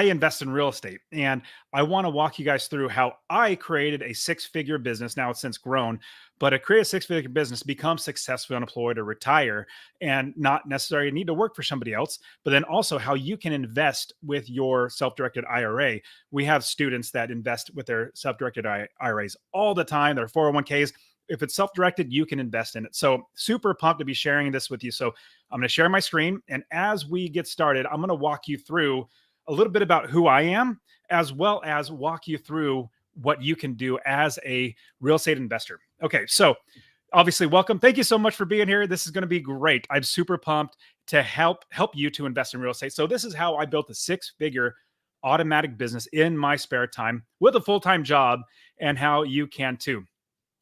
I invest in real estate, and I want to walk you guys through how I created a six-figure business. Now it's since grown, but I created a six-figure business, become successfully unemployed or retire, and not necessarily need to work for somebody else. But then also how you can invest with your self-directed IRA. We have students that invest with their self-directed IRAs all the time. Their 401ks. If it's self-directed, you can invest in it. So super pumped to be sharing this with you. So I'm going to share my screen, and as we get started, I'm going to walk you through a little bit about who I am, as well as walk you through what you can do as a real estate investor. Okay, so obviously, welcome. Thank you so much for being here. This is going to be great. I'm super pumped to help you to invest in real estate. So this is how I built a six-figure automatic business in my spare time with a full-time job, and how you can too.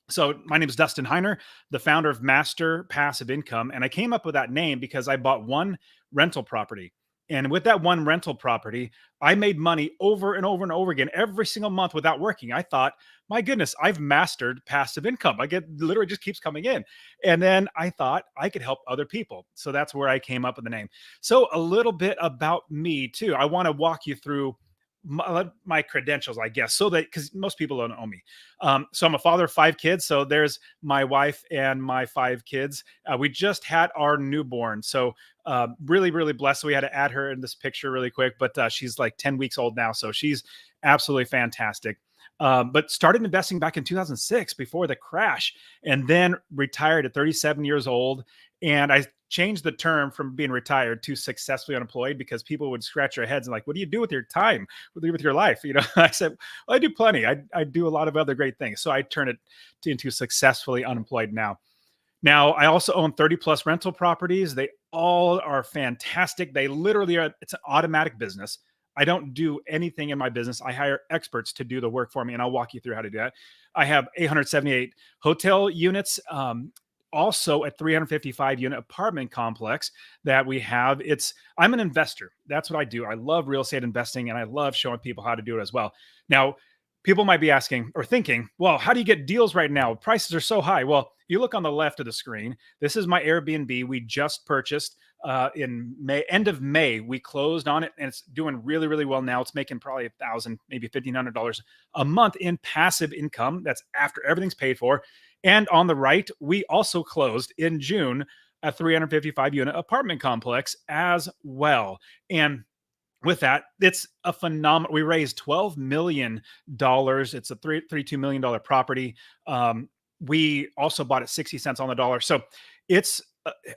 So my name is Dustin Heiner, the founder of Master Passive Income. And I came up with that name because I bought one rental property. And with that one rental property, I made money over and over and over again every single month without working. I thought, my goodness, I've mastered passive income. I get literally just keeps coming in. And then I thought I could help other people. So that's where I came up with the name. So a little bit about me too. I want to walk you through my credentials, I guess, so that because most people don't know me. So I'm a father of five kids. So there's my wife and my five kids. We just had our newborn. So really, really blessed. We had to add her in this picture really quick, but she's like 10 weeks old now. So she's absolutely fantastic. But started investing back in 2006 before the crash, and then retired at 37 years old. And I changed the term from being retired to successfully unemployed, because people would scratch their heads and like, what do you do with your time? What do you do with your life? I said, well, I do plenty. I do a lot of other great things. So I turned it into successfully unemployed now. Now, I also own 30 plus rental properties. They all are fantastic. They literally are, it's an automatic business. I don't do anything in my business. I hire experts to do the work for me, and I'll walk you through how to do that. I have 878 hotel units, also a 355 unit apartment complex that we have. I'm an investor. That's what I do. I love real estate investing, and I love showing people how to do it as well. Now, people might be asking or thinking, well, how do you get deals right now? Prices are so high. Well, you look on the left of the screen. This is my Airbnb. We just purchased in May, end of May. We closed on it, and it's doing really, really well now. It's making probably $1,000, maybe $1,500 a month in passive income. That's after everything's paid for. And on the right, we also closed in June a 355 unit apartment complex as well. And with that, it's a phenomenal. We raised $12 million. It's a $32 million property. We also bought it 60 cents on the dollar. So it's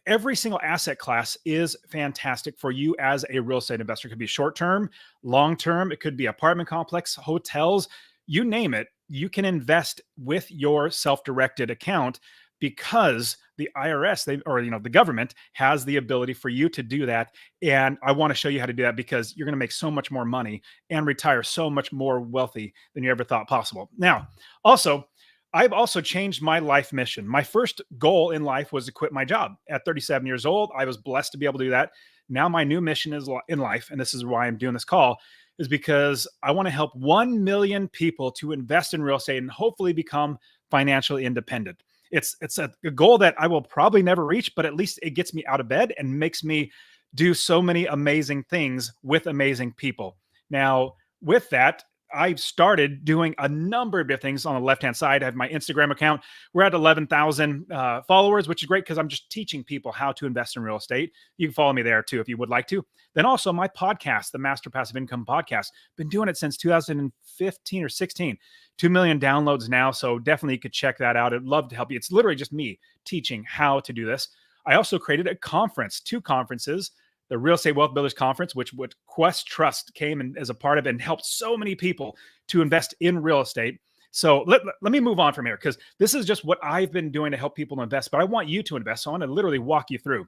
every single asset class is fantastic for you as a real estate investor. It could be short-term, long-term. It could be apartment complex, hotels, you name it. You can invest with your self-directed account, because the IRS, the government has the ability for you to do that. And I want to show you how to do that, because you're going to make so much more money and retire so much more wealthy than you ever thought possible. Now, also, I've also changed my life mission. My first goal in life was to quit my job at 37 years old. I was blessed to be able to do that. Now my new mission is in life, and this is why I'm doing this call, is because I want to help 1 million people to invest in real estate and hopefully become financially independent. It's a goal that I will probably never reach, but at least it gets me out of bed and makes me do so many amazing things with amazing people. Now, with that, I've started doing a number of things. On the left-hand side, I have my Instagram account. We're at 11,000 followers, which is great, because I'm just teaching people how to invest in real estate. You can follow me there too if you would like to. Then also my podcast, the Master Passive Income Podcast. Been doing it since 2015 or 16. 2 million downloads now, so definitely you could check that out. I'd love to help you. It's literally just me teaching how to do this. I also created a conference, 2 conferences. The Real Estate Wealth Builders Conference, which Quest Trust came in as a part of and helped so many people to invest in real estate. So let me move on from here, because this is just what I've been doing to help people invest, but I want you to invest. So I want to literally walk you through.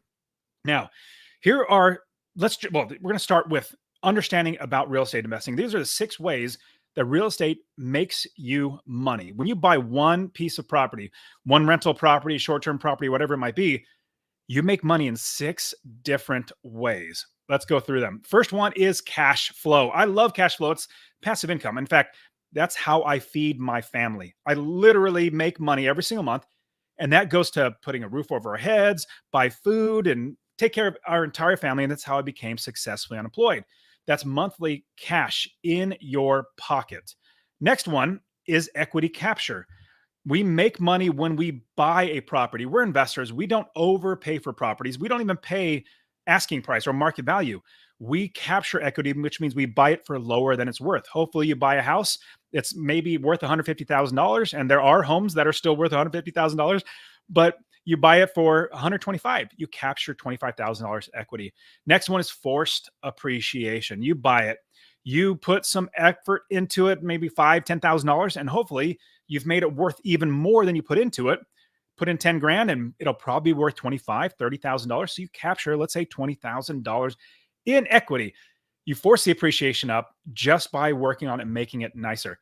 Now, we're going to start with understanding about real estate investing. These are the 6 ways that real estate makes you money. When you buy one piece of property, one rental property, short-term property, whatever it might be, you make money in 6 different ways. Let's go through them. First one is cash flow. I love cash flow. It's passive income. In fact, that's how I feed my family. I literally make money every single month, and that goes to putting a roof over our heads, buy food, and take care of our entire family. And that's how I became successfully unemployed. That's monthly cash in your pocket. Next one is equity capture. We make money when we buy a property. We're investors. We don't overpay for properties. We don't even pay asking price or market value. We capture equity, which means we buy it for lower than it's worth. Hopefully, you buy a house, it's maybe worth $150,000, and there are homes that are still worth $150,000, but you buy it for 125. You capture $25,000 equity. Next one is forced appreciation. You buy it, you put some effort into it, maybe $5,000, $10,000, and hopefully you've made it worth even more than you put into it. Put in 10 grand and it'll probably be worth $25,000, $30,000. So you capture, let's say, $20,000 in equity. You force the appreciation up just by working on it and making it nicer.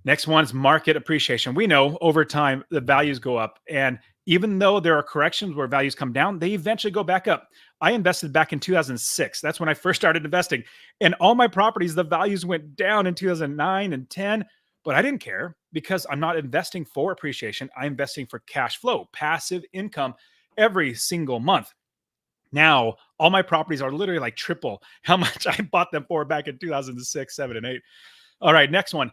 Next one is market appreciation. We know over time the values go up. And even though there are corrections where values come down, they eventually go back up. I invested back in 2006. That's when I first started investing. And all my properties, the values went down in 2009 and 10. But I didn't care because I'm not investing for appreciation. I'm investing for cash flow, passive income every single month. Now, all my properties are literally like triple how much I bought them for back in 2006, 7, and 8. All right, next one,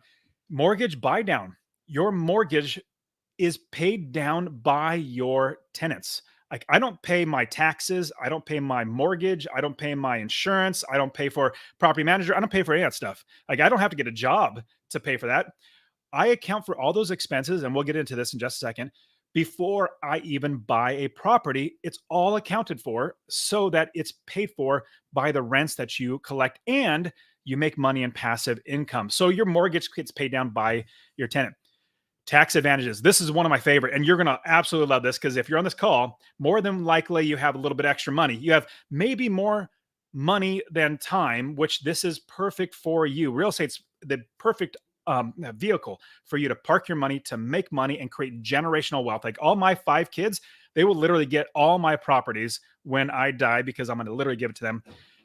mortgage buy down. Your mortgage is paid down by your tenants. Like, I don't pay my taxes. I don't pay my mortgage. I don't pay my insurance. I don't pay for property manager. I don't pay for any of that stuff. Like, I don't have to get a job to pay for that. I account for all those expenses, and we'll get into this in just a second. Before I even buy a property, it's all accounted for so that it's paid for by the rents that you collect, and you make money in passive income. So your mortgage gets paid down by your tenant. Tax advantages. This is one of my favorite, and you're going to absolutely love this because if you're on this call, more than likely you have a little bit extra money. You have maybe more money than time, which this is perfect for you. Real estate's the perfect vehicle for you to park your money, to make money and create generational wealth. Like all my 5 kids, they will literally get all my properties when I die because I'm going to literally give it to them.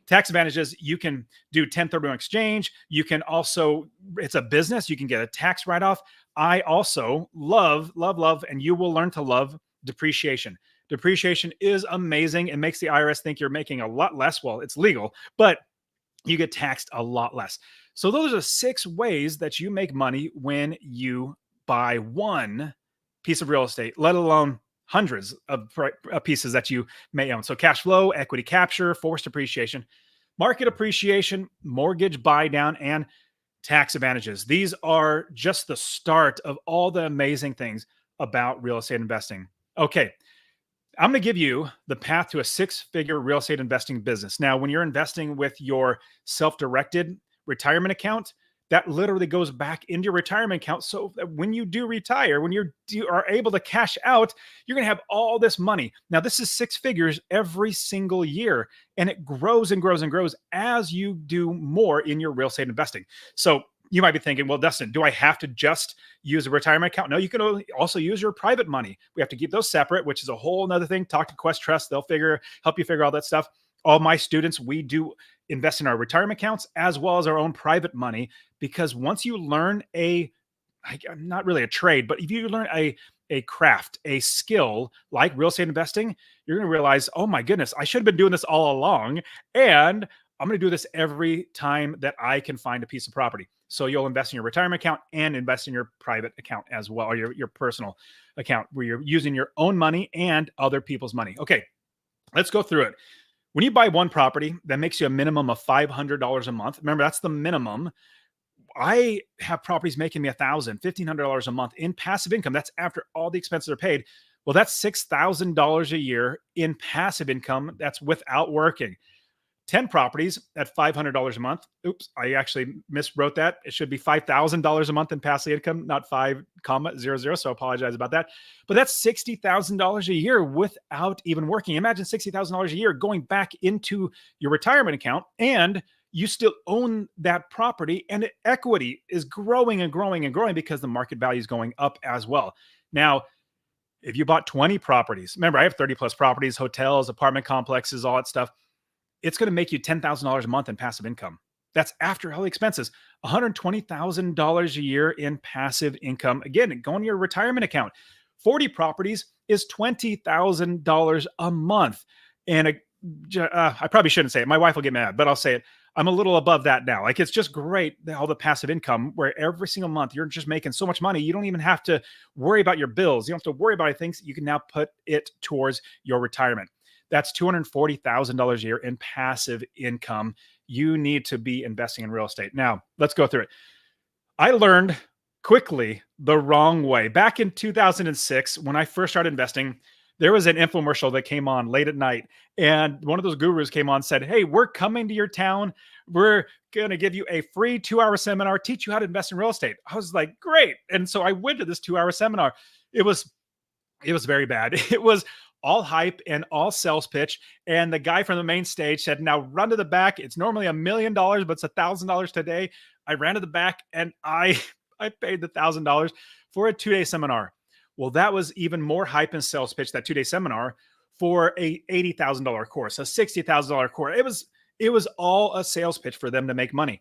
Tax advantages, you can do 1031 exchange. You can also, it's a business, you can get a tax write-off. I also love, and you will learn to love depreciation. Depreciation is amazing. It makes the IRS think you're making a lot less. Well, it's legal, but you get taxed a lot less. So those are 6 ways that you make money when you buy one piece of real estate, let alone hundreds of pieces that you may own. So cash flow, equity capture, forced appreciation, market appreciation, mortgage buy down, and tax advantages. These are just the start of all the amazing things about real estate investing. Okay, I'm going to give you the path to a 6-figure real estate investing business. Now, when you're investing with your self-directed retirement account, that literally goes back into your retirement account. So that when you do retire, when you are able to cash out, you're going to have all this money. Now, this is 6 figures every single year, and it grows and grows and grows as you do more in your real estate investing. So you might be thinking, well, Dustin, do I have to just use a retirement account? No, you can also use your private money. We have to keep those separate, which is a whole nother thing. Talk to Quest Trust. They'll help you figure all that stuff. All my students, we do invest in our retirement accounts as well as our own private money, because once you learn not really a trade, but if you learn a craft, a skill like real estate investing, you're going to realize, oh my goodness, I should have been doing this all along. And I'm going to do this every time that I can find a piece of property. So you'll invest in your retirement account and invest in your private account as well, or your personal account where you're using your own money and other people's money. Okay, let's go through it. When you buy one property, that makes you a minimum of $500 a month. Remember, that's the minimum. I have properties making me $1,000, $1,500 a month in passive income. That's after all the expenses are paid. Well, that's $6,000 a year in passive income. That's without working. 10 properties at $500 a month. Oops, I actually miswrote that. It should be $5,000 a month in passive income, not 5,00. So I apologize about that. But that's $60,000 a year without even working. Imagine $60,000 a year going back into your retirement account, and you still own that property, and the equity is growing and growing and growing because the market value is going up as well. Now, if you bought 20 properties, remember I have 30 plus properties, hotels, apartment complexes, all that stuff. It's going to make you $10,000 a month in passive income. That's after all the expenses. $120,000 a year in passive income. Again, going to your retirement account. 40 properties is $20,000 a month. And I probably shouldn't say it. My wife will get mad, but I'll say it. I'm a little above that now. Like it's just great all the passive income where every single month you're just making so much money. You don't even have to worry about your bills. You don't have to worry about things. You can now put it towards your retirement. That's $240,000 a year in passive income. You need to be investing in real estate. Now, let's go through it. I learned quickly the wrong way. Back in 2006, when I first started investing, there was an infomercial that came on late at night, and one of those gurus came on and said, "Hey, we're coming to your town. We're going to give you a free 2-hour seminar, teach you how to invest in real estate." I was like, "Great." And so I went to this 2-hour seminar. It was very bad. It was all hype and all sales pitch. And the guy from the main stage said, "Now run to the back. It's normally $1,000,000, but it's $1,000 today." I ran to the back and I paid the $1,000 for a 2-day seminar. Well, that was even more hype and sales pitch, that 2-day seminar, for a $80,000 course, a $60,000 course. It was all a sales pitch for them to make money.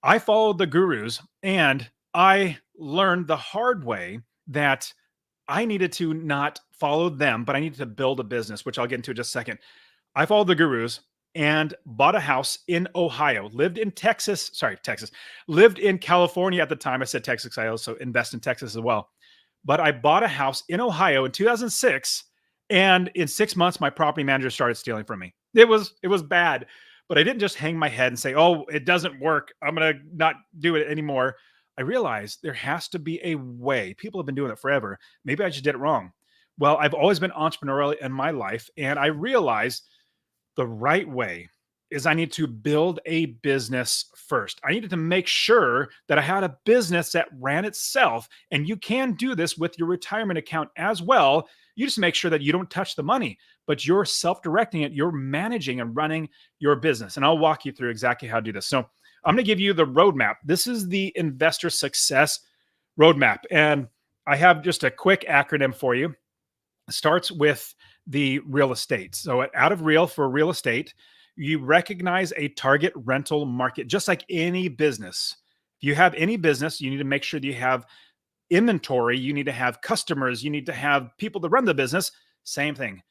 I followed the gurus and I learned the hard way that I needed to not follow them, but I needed to build a business, which I'll get into in just a second. I followed the gurus and bought a house in Ohio, lived in Texas, lived in California at the time. I said Texas, I also invest in Texas as well. But I bought a house in Ohio in 2006. And in 6 months, my property manager started stealing from me. It was bad, but I didn't just hang my head and say, "Oh, it doesn't work. I'm going to not do it anymore." I realized there has to be a way. People have been doing it forever. Maybe I just did it wrong. Well, I've always been entrepreneurial in my life, and I realized the right way is I need to build a business first. I needed to make sure that I had a business that ran itself. And you can do this with your retirement account as well. You just make sure that you don't touch the money, but you're self-directing it. You're managing and running your business. And I'll walk you through exactly how to do this. So I'm going to give you the roadmap. This is the investor success roadmap. And I have just a quick acronym for you. It starts with the real estate. So out of real, for real estate, you recognize a target rental market, just like any business. If you have any business, you need to make sure that you have inventory, you need to have customers, you need to have people to run the business. Same thing.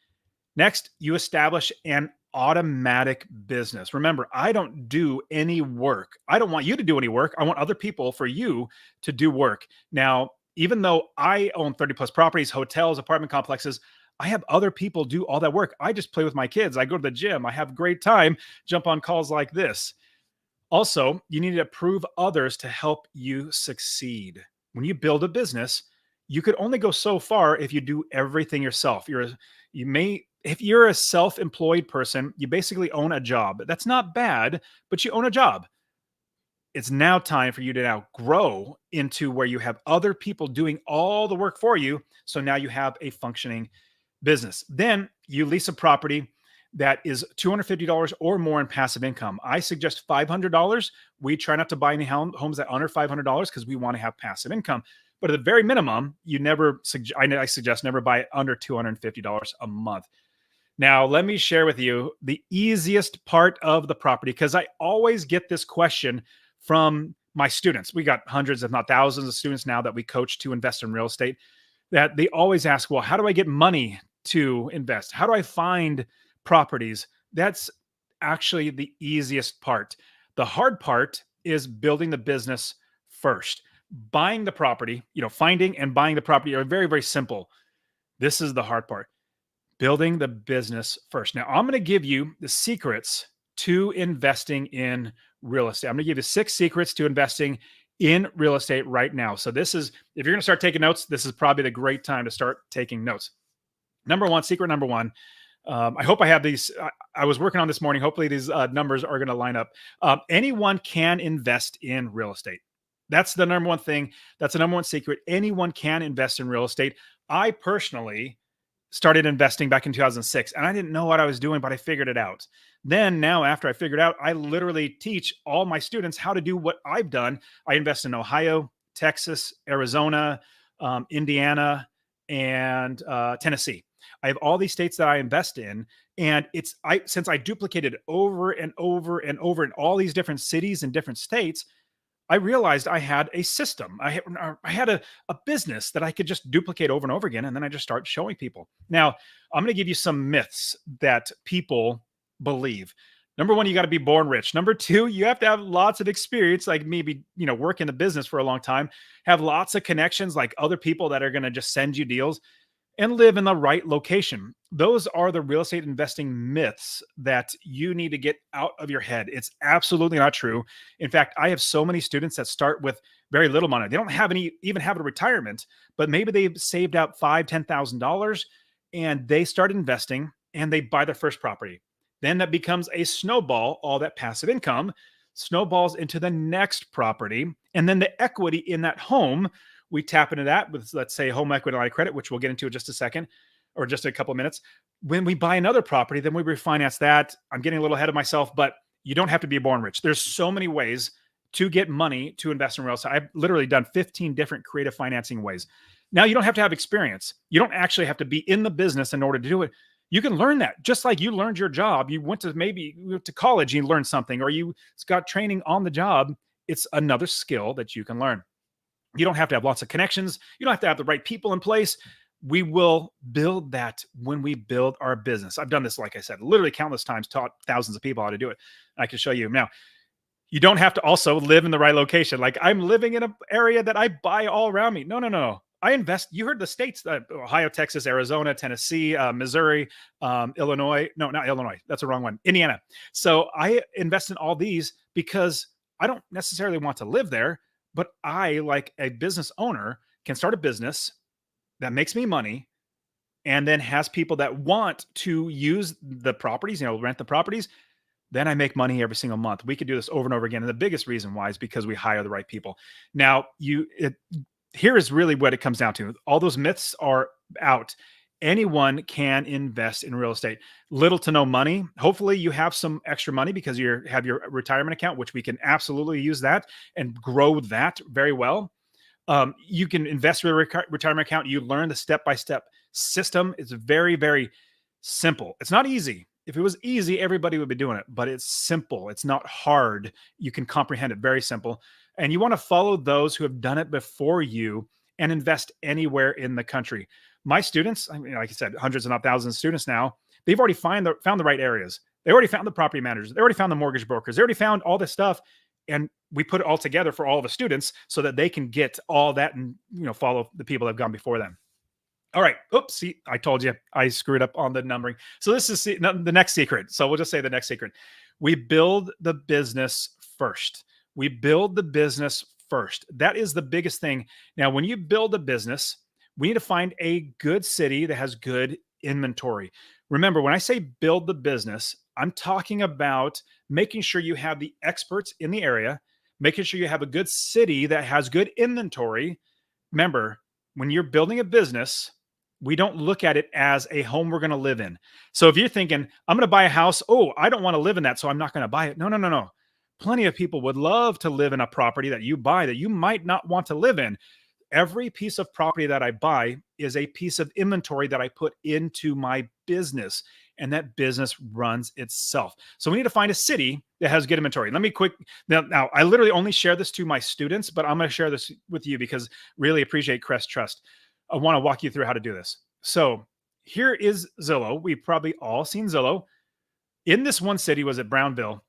Next, you establish an automatic business. Remember, I don't do any work. I don't want you to do any work. I want other people, for you to do work. Now, even though I own 30 plus properties, hotels, apartment complexes, I have other people do all that work. I just play with my kids. I go to the gym. I have a great time, jump on calls like this. Also, you need to approve others to help you succeed. When you build a business, you could only go so far if you do everything yourself. If you're a self-employed person, you basically own a job. That's not bad, but you own a job. It's now time for you to now grow into where you have other people doing all the work for you. So now you have a functioning business. Then you lease a property that is $250 or more in passive income. I suggest $500. We try not to buy any homes that are under $500 because we want to have passive income. But at the very minimum, I suggest never buy it under $250 a month. Now, let me share with you the easiest part of the property, because I always get this question from my students. We got hundreds, if not thousands, of students now that we coach to invest in real estate, that they always ask, "Well, how do I get money to invest? How do I find properties?" That's actually the easiest part. The hard part is building the business first. Buying the property, finding and buying the property are very, very simple. This is the hard part. Building the business first. Now, I'm going to give you the secrets to investing in real estate. I'm going to give you 6 secrets to investing in real estate right now. So if you're going to start taking notes, this is probably the great time to start taking notes. Secret number one. I hope I have these. I was working on this morning. Hopefully these numbers are going to line up. Anyone can invest in real estate. That's the number one thing. That's the number one secret. Anyone can invest in real estate. I personally started investing back in 2006, and I didn't know what I was doing, but I figured it out. Then now, after I figured out, I literally teach all my students how to do what I've done. I invest in Ohio, Texas, Arizona, Indiana, and Tennessee. I have all these states that I invest in, and since I duplicated over and over and over in all these different cities and different states, I realized I had a system. I had a business that I could just duplicate over and over again, and then I just start showing people. Now, I'm going to give you some myths that people believe. Number one, you got to be born rich. Number two, you have to have lots of experience, like maybe, work in the business for a long time, have lots of connections, like other people that are going to just send you deals and live in the right location. Those are the real estate investing myths that you need to get out of your head. It's absolutely not true. In fact, I have so many students that start with very little money. They don't have any, even have a retirement, but maybe they've saved out five, $10,000 and they start investing and they buy their first property. Then that becomes a snowball, all that passive income snowballs into the next property. And then the equity in that home, we tap into that with, let's say, home equity line of credit, which we'll get into in just a second or just a couple of minutes. When we buy another property, then we refinance that. I'm getting a little ahead of myself, but you don't have to be born rich. There's so many ways to get money to invest in real estate. I've literally done 15 different creative financing ways. Now, you don't have to have experience. You don't actually have to be in the business in order to do it. You can learn that just like you learned your job. You went to college and you learned something, or you got training on the job. It's another skill that you can learn. You don't have to have lots of connections. You don't have to have the right people in place. We will build that when we build our business. I've done this, like I said, literally countless times, taught thousands of people how to do it. I can show you now. You don't have to also live in the right location. Like I'm living in an area that I buy all around me. No. I invest. You heard the states: Ohio, Texas, Arizona, Tennessee, Missouri, Illinois. No, not Illinois. That's the wrong one. Indiana. So I invest in all these because I don't necessarily want to live there, but I, like a business owner, can start a business that makes me money and then has people that want to use the properties, rent the properties. Then I make money every single month. We could do this over and over again. And the biggest reason why is because we hire the right people. Now, here is really what it comes down to. All those myths are out. Anyone can invest in real estate. Little to no money. Hopefully you have some extra money because you have your retirement account, which we can absolutely use that and grow that very well. You can invest with a retirement account. You learn the step-by-step system. It's very, very simple. It's not easy. If it was easy, everybody would be doing it, but it's simple. It's not hard. You can comprehend it. Very simple. And you want to follow those who have done it before you and invest anywhere in the country. My students, I mean, like I said, hundreds and not thousands of students now, they've already found the right areas. They already found the property managers. They already found the mortgage brokers. They already found all this stuff. And we put it all together for all the students so that they can get all that and, follow the people that have gone before them. All right. Oops. See, I told you I screwed up on the numbering. So this is the next secret. So we'll just say the next secret. We build the business first. We build the business first. That is the biggest thing. Now, when you build a business, we need to find a good city that has good inventory. Remember, when I say build the business, I'm talking about making sure you have the experts in the area, making sure you have a good city that has good inventory. Remember, when you're building a business, we don't look at it as a home we're going to live in. So if you're thinking, I'm going to buy a house, oh, I don't want to live in that, so I'm not going to buy it. No. Plenty of people would love to live in a property that you buy that you might not want to live in. Every piece of property that I buy is a piece of inventory that I put into my business, and that business runs itself. So we need to find a city that has good inventory. Let me now I literally only share this to my students, but I'm going to share this with you because really appreciate Crest Trust. I want to walk you through how to do this. So here is Zillow. We've probably all seen Zillow. In this one city, was it Brownville?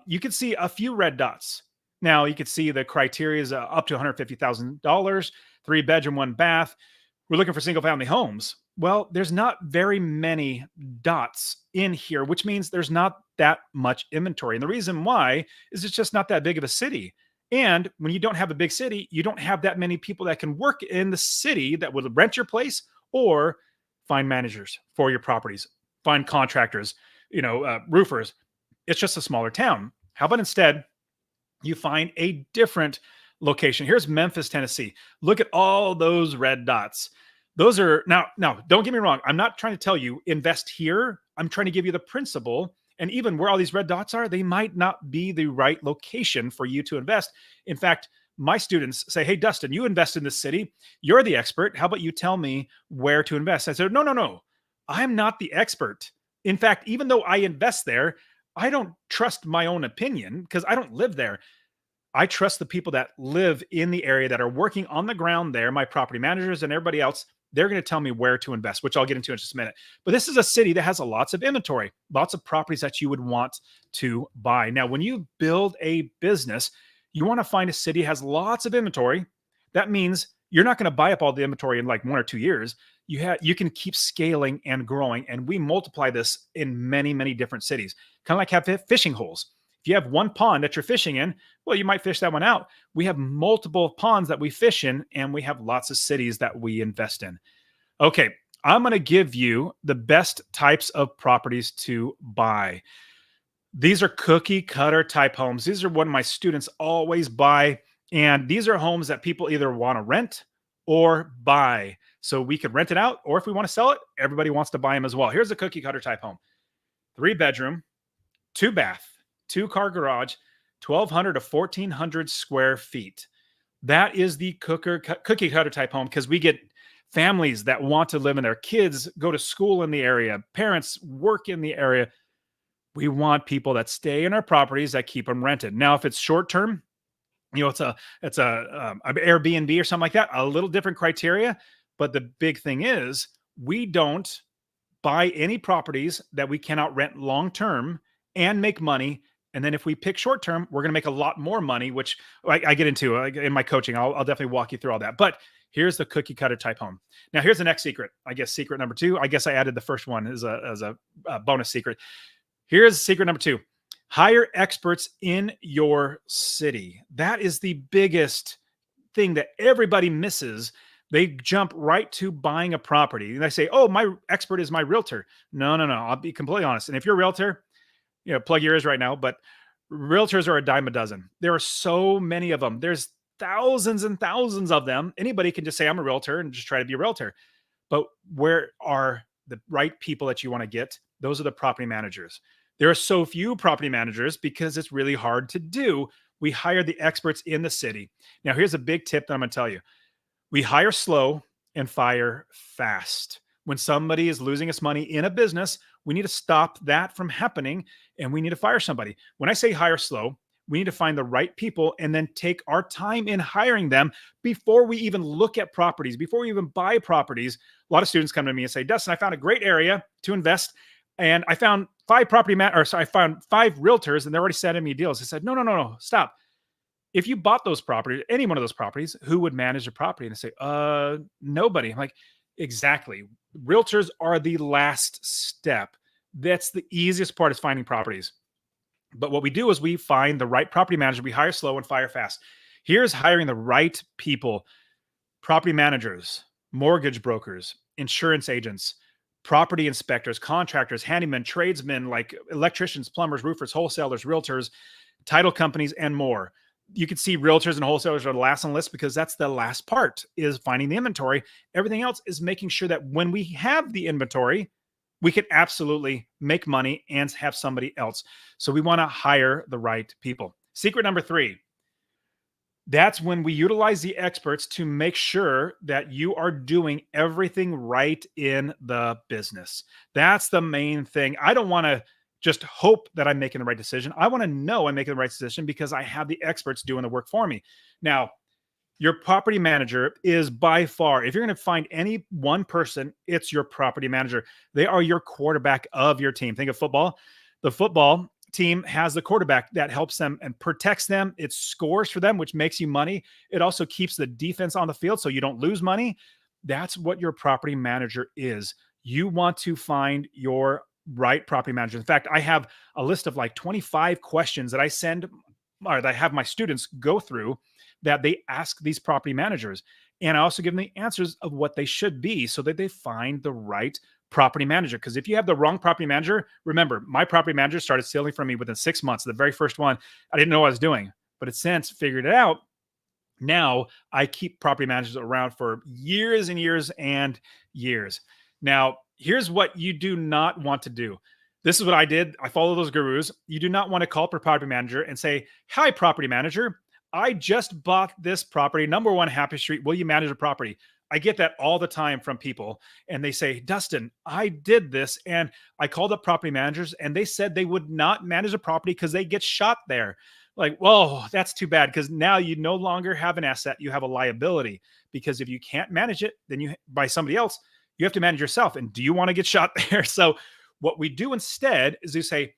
You could see a few red dots. Now you could see the criteria is up to $150,000, 3-bedroom, 1 bath. We're looking for single family homes. Well, there's not very many dots in here, which means there's not that much inventory. And the reason why is it's just not that big of a city. And when you don't have a big city, you don't have that many people that can work in the city that would rent your place or find managers for your properties, find contractors, roofers. It's just a smaller town. How about instead you find a different location? Here's Memphis, Tennessee. Look at all those red dots. Those are now, don't get me wrong. I'm not trying to tell you invest here. I'm trying to give you the principle. And even where all these red dots are, they might not be the right location for you to invest. In fact, my students say, hey, Dustin, you invest in this city. You're the expert. How about you tell me where to invest? I said, no. I'm not the expert. In fact, even though I invest there, I don't trust my own opinion because I don't live there. I trust the people that live in the area that are working on the ground there, my property managers and everybody else they're going to tell me where to invest, which I'll get into in just a minute. But this is a city that has lots of inventory, lots of properties that you would want to buy. Now, when you build a business, you want to find a city that has lots of inventory. That means you're not going to buy up all the inventory in like 1 or 2 years. You can keep scaling and growing, and we multiply this in many different cities. Kind of like have fishing holes. If you have one pond that you're fishing in, well, you might fish that one out. We have multiple ponds that we fish in, and we have lots of cities that we invest in. Okay, I'm going to give you the best types of properties to buy. These are cookie cutter type homes. These are what my students always buy. And these are homes that people either want to rent or buy. So we could rent it out, or if we want to sell it, everybody wants to buy them as well. Here's a cookie cutter type home: 3-bedroom, 2-bath, 2-car garage, 1,200 to 1,400 square feet. That is the cookie cutter type home, because we get families that want to live in there. Kids go to school in the area. Parents work in the area. We want people that stay in our properties, that keep them rented. Now, if it's short term, it's a Airbnb or something like that, a little different criteria. But the big thing is, we don't buy any properties that we cannot rent long term and make money. And then if we pick short term, we're going to make a lot more money, which I get into in my coaching. I'll definitely walk you through all that. But here's the cookie cutter type home. Now, here's the next secret. I guess secret number 2. I guess I added the first one as a bonus secret. Here's secret number 2. Hire experts in your city. That is the biggest thing that everybody misses. They jump right to buying a property. And they say, oh, my expert is my realtor. No. I'll be completely honest. And if you're a realtor, plug your ears right now, but realtors are a dime a dozen. There are so many of them. There's thousands and thousands of them. Anybody can just say, I'm a realtor, and just try to be a realtor. But where are the right people that you want to get? Those are the property managers. There are so few property managers because it's really hard to do. We hire the experts in the city. Now, here's a big tip that I'm going to tell you. We hire slow and fire fast. When somebody is losing us money in a business, we need to stop that from happening, and we need to fire somebody. When I say hire slow, we need to find the right people and then take our time in hiring them before we even look at properties, before we even buy properties. A lot of students come to me and say, Dustin, I found a great area to invest, and I found 5 I found 5 realtors, and they're already sending me deals. I said, no, stop. If you bought those properties, any one of those properties, who would manage the property? And I say, nobody. I'm like, exactly. Realtors are the last step. That's the easiest part, is finding properties. But what we do is we find the right property manager. We hire slow and fire fast. Here's hiring the right people: property managers, mortgage brokers, insurance agents, property inspectors, contractors, handymen, tradesmen like electricians, plumbers, roofers, wholesalers, realtors, title companies, and more. You can see realtors and wholesalers are the last on the list because that's the last part, is finding the inventory. Everything else is making sure that when we have the inventory, we can absolutely make money and have somebody else. So we want to hire the right people. Secret number 3. That's when we utilize the experts to make sure that you are doing everything right in the business. That's the main thing. I don't want to just hope that I'm making the right decision. I want to know I'm making the right decision because I have the experts doing the work for me. Now, your property manager is by far, if you're going to find any one person, it's your property manager. They are your quarterback of your team. Think of football. The football team has the quarterback that helps them and protects them. It scores for them, which makes you money. It also keeps the defense on the field so you don't lose money. That's what your property manager is. You want to find your right property manager. In fact, I have a list of like 25 questions that I send, or that I have my students go through, that they ask these property managers. And I also give them the answers of what they should be so that they find the right property manager. Because if you have the wrong property manager, remember, my property manager started stealing from me within 6 months. The very first one, I didn't know what I was doing, but it's since figured it out. Now I keep property managers around for years and years and years. Now, here's what you do not want to do. This is what I did. I follow those gurus. You do not want to call up a property manager and say, hi, property manager, I just bought this property, number 1 Happy Street. Will you manage a property? I get that all the time from people. And they say, Dustin, I did this. And I called up property managers and they said they would not manage a property because they get shot there. Like, whoa, that's too bad because now you no longer have an asset, you have a liability. Because if you can't manage it, then you by somebody else, you have to manage yourself. And do you want to get shot there? So, what we do instead is we say,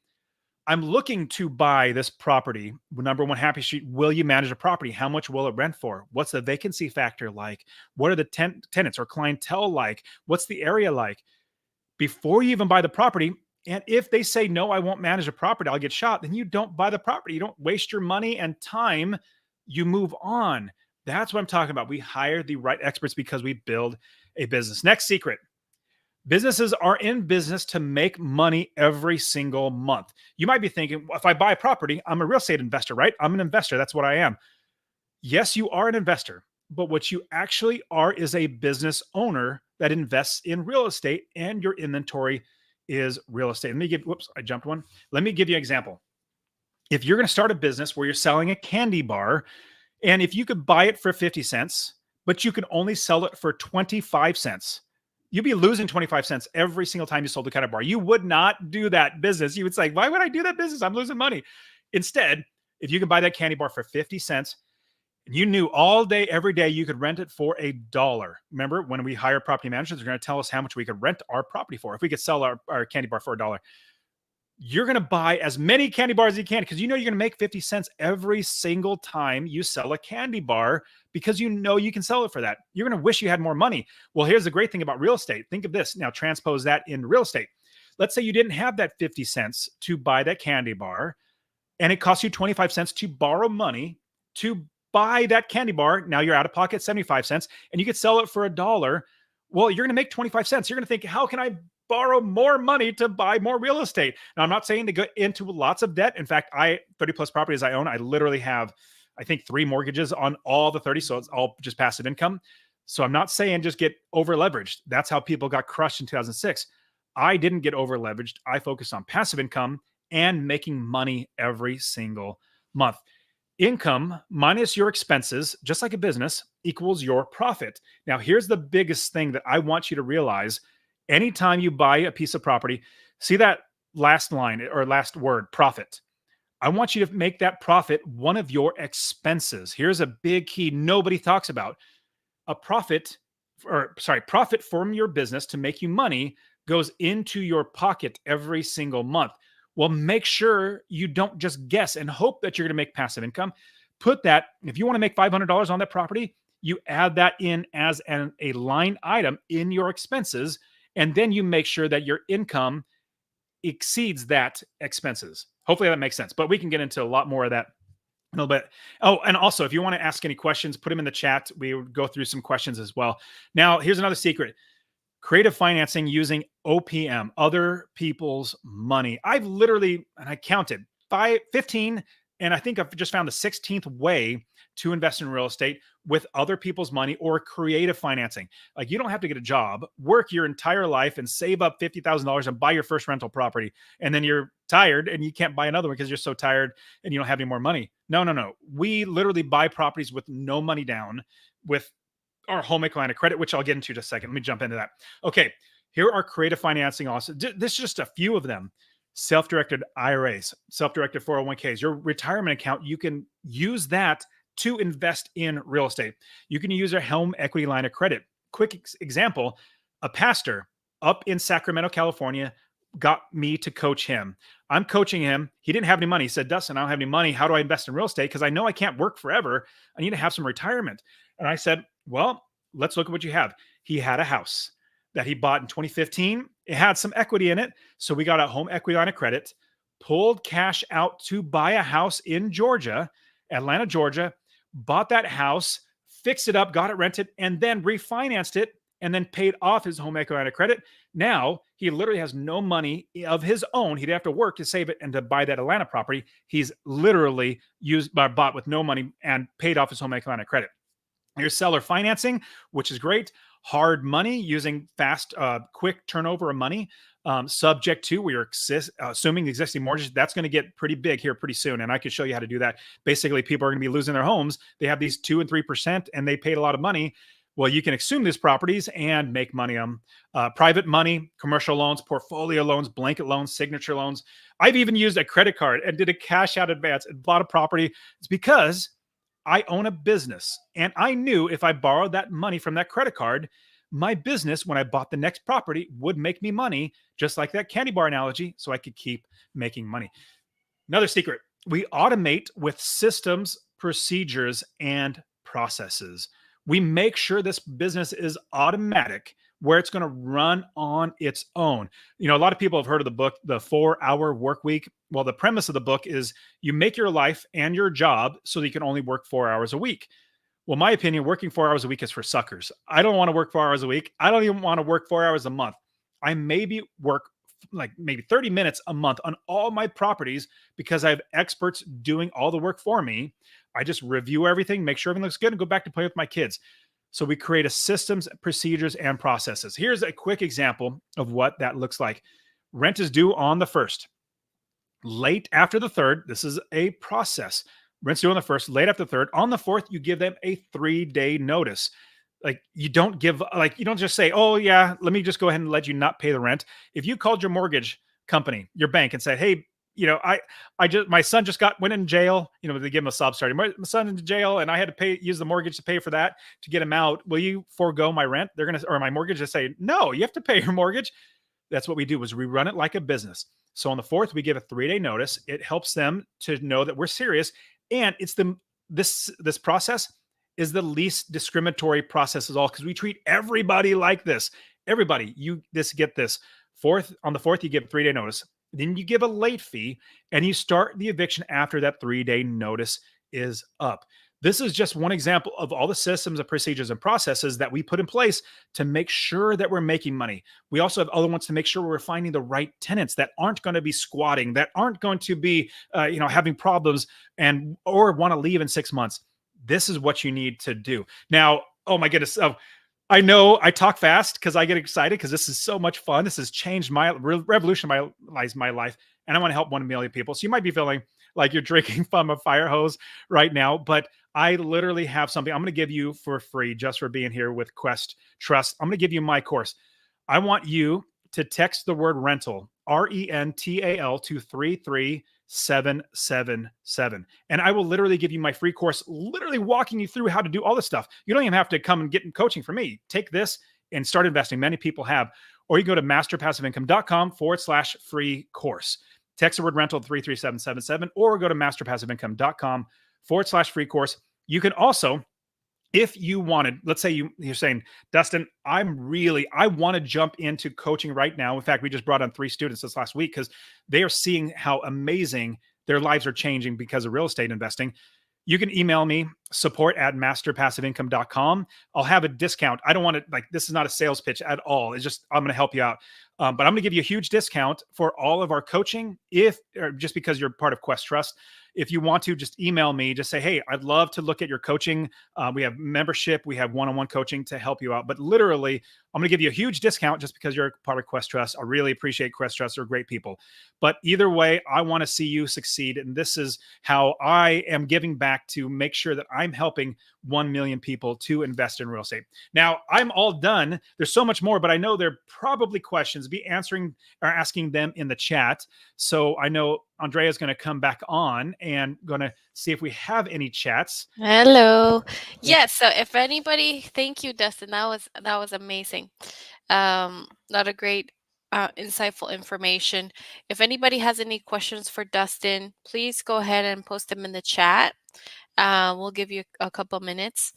I'm looking to buy this property. Number one, Happy Street. Will you manage a property? How much will it rent for? What's the vacancy factor like? What are the tenants or clientele like? What's the area like? Before you even buy the property. And if they say, no, I won't manage a property, I'll get shot, then you don't buy the property. You don't waste your money and time. You move on. That's what I'm talking about. We hire the right experts because we build a business. Next secret. Businesses are in business to make money every single month. You might be thinking, well, if I buy a property, I'm a real estate investor, right? I'm an investor. That's what I am. Yes, you are an investor, but what you actually are is a business owner that invests in real estate, and your inventory is real estate. Whoops, I jumped one. Let me give you an example. If you're going to start a business where you're selling a candy bar, and if you could buy it for 50 cents, but you could only sell it for 25 cents, you'd be losing 25 cents every single time you sold a candy bar. You would not do that business. You would say, why would I do that business? I'm losing money. Instead, if you can buy that candy bar for 50 cents, and you knew all day, every day, you could rent it for $1. Remember, when we hire property managers, they're going to tell us how much we could rent our property for. If we could sell our candy bar for $1, you're going to buy as many candy bars as you can because you know you're going to make 50 cents every single time you sell a candy bar because you know you can sell it for that. You're going to wish you had more money. Well, here's the great thing about real estate. Think of this. Now, transpose that in real estate. Let's say you didn't have that 50 cents to buy that candy bar, and it costs you 25 cents to borrow money to buy that candy bar. Now you're out of pocket 75 cents and you could sell it for $1. Well, you're going to make 25 cents. You're going to think, how can I borrow more money to buy more real estate? Now, I'm not saying to go into lots of debt. In fact, 30 plus properties I own, I literally have, I think, 3 mortgages on all the 30. So it's all just passive income. So I'm not saying just get over leveraged. That's how people got crushed in 2006. I didn't get over leveraged. I focused on passive income and making money every single month. Income minus your expenses, just like a business, equals your profit. Now, here's the biggest thing that I want you to realize. Anytime you buy a piece of property, see that last line or last word, profit. I want you to make that profit one of your expenses. Here's a big key nobody talks about. Profit from your business to make you money goes into your pocket every single month. Well, make sure you don't just guess and hope that you're going to make passive income. Put that, if you want to make $500 on that property, you add that in as a line item in your expenses, and then you make sure that your income exceeds that expenses. Hopefully that makes sense, but we can get into a lot more of that in a little bit. Oh, and also, if you want to ask any questions, put them in the chat. We will go through some questions as well. Now, here's another secret. Creative financing using OPM, other people's money. I've literally, and I counted 15, and I think I've just found the 16th way to invest in real estate with other people's money or creative financing. Like, you don't have to get a job, work your entire life and save up $50,000 and buy your first rental property. And then you're tired and you can't buy another one because you're so tired and you don't have any more money. No. We literally buy properties with no money down with our home equity line of credit, which I'll get into just a second. Let me jump into that. Okay, here are creative financing also. This is just a few of them. Self-directed IRAs, self-directed 401ks, your retirement account, you can use that to invest in real estate. You can use a home equity line of credit. Quick example, a pastor up in Sacramento, California, got me to coach him. I'm coaching him. He didn't have any money. He said, Dustin, I don't have any money. How do I invest in real estate? Because I know I can't work forever. I need to have some retirement. And I said, well, let's look at what you have. He had a house that he bought in 2015. It had some equity in it. So we got a home equity line of credit, pulled cash out to buy a house in Georgia, Atlanta, Georgia, bought that house, fixed it up, got it rented, and then refinanced it and then paid off his home equity line of credit. Now he literally has no money of his own. He'd have to work to save it and to buy that Atlanta property. He's literally bought with no money and paid off his home equity line of credit. Here's seller financing, which is great. Hard money using fast, quick turnover of money. Subject to, we are assuming existing mortgage. That's going to get pretty big here pretty soon. And I can show you how to do that. Basically, people are going to be losing their homes. They have these 2 and 3%, and they paid a lot of money. Well, you can assume these properties and make money on private money, commercial loans, portfolio loans, blanket loans, signature loans. I've even used a credit card and did a cash out advance and bought a property. It's because I own a business and I knew if I borrowed that money from that credit card, my business, when I bought the next property, would make me money, just like that candy bar analogy, so I could keep making money. Another secret, we automate with systems, procedures, and processes. We make sure this business is automatic where it's going to run on its own. You know, a lot of people have heard of the book, The 4 Hour Work Week. Well, the premise of the book is you make your life and your job so that you can only work 4 hours a week. Well, my opinion, working 4 hours a week is for suckers. I don't want to work 4 hours a week. I don't even want to work 4 hours a month. I maybe work like maybe 30 minutes a month on all my properties because I have experts doing all the work for me. I just review everything, make sure everything looks good, and go back to play with my kids. So we create a systems, procedures, and processes. Here's a quick example of what that looks like. Rent is due on the first. Late after the third, this is a process. Rent's due on the first, late after the third. On the fourth, you give them a 3-day notice. Like you don't give, like you don't just say, "Oh yeah, let me just go ahead and let you not pay the rent." If you called your mortgage company, your bank, and said, "Hey, I just my son just went in jail." You know, they give him a sob story. My son in jail, and I had to use the mortgage to pay for that to get him out. Will you forego my rent? They're gonna or my mortgage to say, "No, you have to pay your mortgage." That's what we do is we run it like a business. So on the fourth, we give a 3-day notice. It helps them to know that we're serious. And it's this process is the least discriminatory process of all because we treat everybody like this. Everybody, get this. On the fourth, you give a 3-day notice. Then you give a late fee and you start the eviction after that 3-day notice is up. This is just one example of all the systems and procedures and processes that we put in place to make sure that we're making money. We also have other ones to make sure we're finding the right tenants that aren't going to be squatting, that aren't going to be, having problems and or want to leave in 6 months. This is what you need to do. Now, oh my goodness. Oh, I know I talk fast because I get excited because this is so much fun. This has changed revolutionized my life, and I want to help 1 million people. So you might be feeling like you're drinking from a fire hose right now, but I literally have something I'm going to give you for free just for being here with Quest Trust. I'm going to give you my course. I want you to text the word rental, RENTAL, to 33777. And I will literally give you my free course, literally walking you through how to do all this stuff. You don't even have to come and get coaching from me. Take this and start investing. Many people have. Or you go to masterpassiveincome.com/free course. Text the word rental to 33777 or go to masterpassiveincome.com/free course. You can also, if you wanted, let's say you're saying, Dustin, I want to jump into coaching right now. In fact, we just brought on 3 students this last week because they are seeing how amazing their lives are changing because of real estate investing. You can email me, support@masterpassiveincome.com. I'll have a discount. I don't want to, this is not a sales pitch at all. It's just, I'm going to help you out. But I'm going to give you a huge discount for all of our coaching just because you're part of Quest Trust. If you want to, just email me, just say, "Hey, I'd love to look at your coaching." We have membership, we have one-on-one coaching to help you out. But literally, I'm going to give you a huge discount just because you're part of Quest Trust. I really appreciate Quest Trust. They're great people. But either way, I want to see you succeed. And this is how I am giving back to make sure that I'm helping 1 million people to invest in real estate. Now, I'm all done. There's so much more, but I know there are probably questions. Be asking them in the chat. So I know Andrea's going to come back on and going to see if we have any chats. Hello. Yes. So if anybody, thank you, Dustin. That was amazing. Lot of great, insightful information. If anybody has any questions for Dustin, please go ahead and post them in the chat. We'll give you a couple minutes,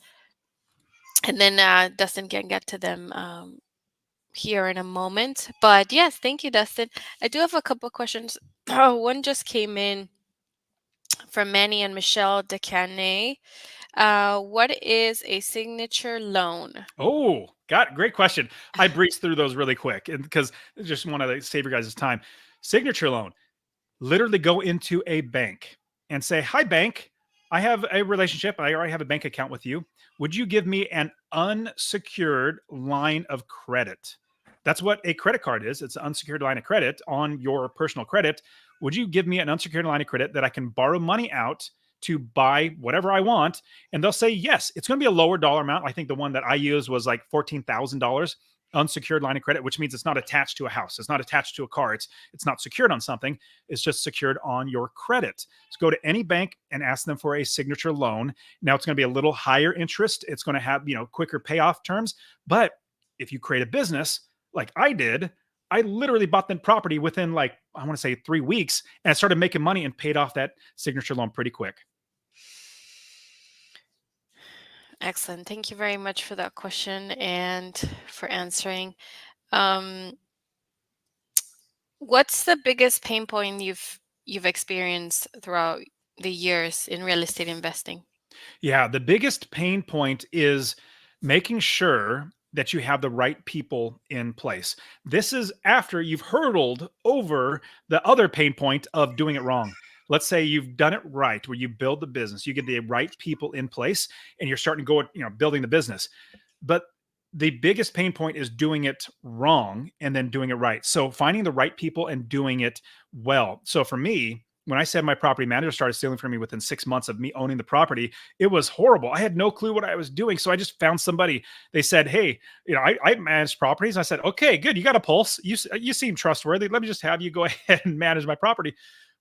and then Dustin can get to them here in a moment. But yes, thank you, Dustin. I do have a couple questions. One just came in from Manny and Michelle DeCaney. What is a signature loan? Oh, great question. I breezed through those really quick and because I just want to save your guys' time. Signature loan. Literally go into a bank and say, "Hi, bank. I have a relationship. I already have a bank account with you. Would you give me an unsecured line of credit?" That's what a credit card is. It's an unsecured line of credit on your personal credit. Would you give me an unsecured line of credit that I can borrow money out to buy whatever I want. And they'll say, yes, it's going to be a lower dollar amount. I think the one that I used was like $14,000 unsecured line of credit, which means it's not attached to a house. It's not attached to a car. It's not secured on something. It's just secured on your credit. So go to any bank and ask them for a signature loan. Now it's going to be a little higher interest. It's going to have, quicker payoff terms. But if you create a business like I did, I literally bought the property within like, I want to say 3 weeks, and I started making money and paid off that signature loan pretty quick. Excellent. Thank you very much for that question and for answering. Um, what's the biggest pain point you've experienced throughout the years in real estate investing? Yeah, the biggest pain point is making sure that you have the right people in place. This is after you've hurdled over the other pain point of doing it wrong. Let's say you've done it right, where you build the business, you get the right people in place, and you're starting to go, building the business. But the biggest pain point is doing it wrong and then doing it right. So finding the right people and doing it well. So for me, when I said my property manager started stealing from me within 6 months of me owning the property, it was horrible. I had no clue what I was doing. So I just found somebody. They said, hey, I manage properties. I said, okay, good. You got a pulse. You seem trustworthy. Let me just have you go ahead and manage my property.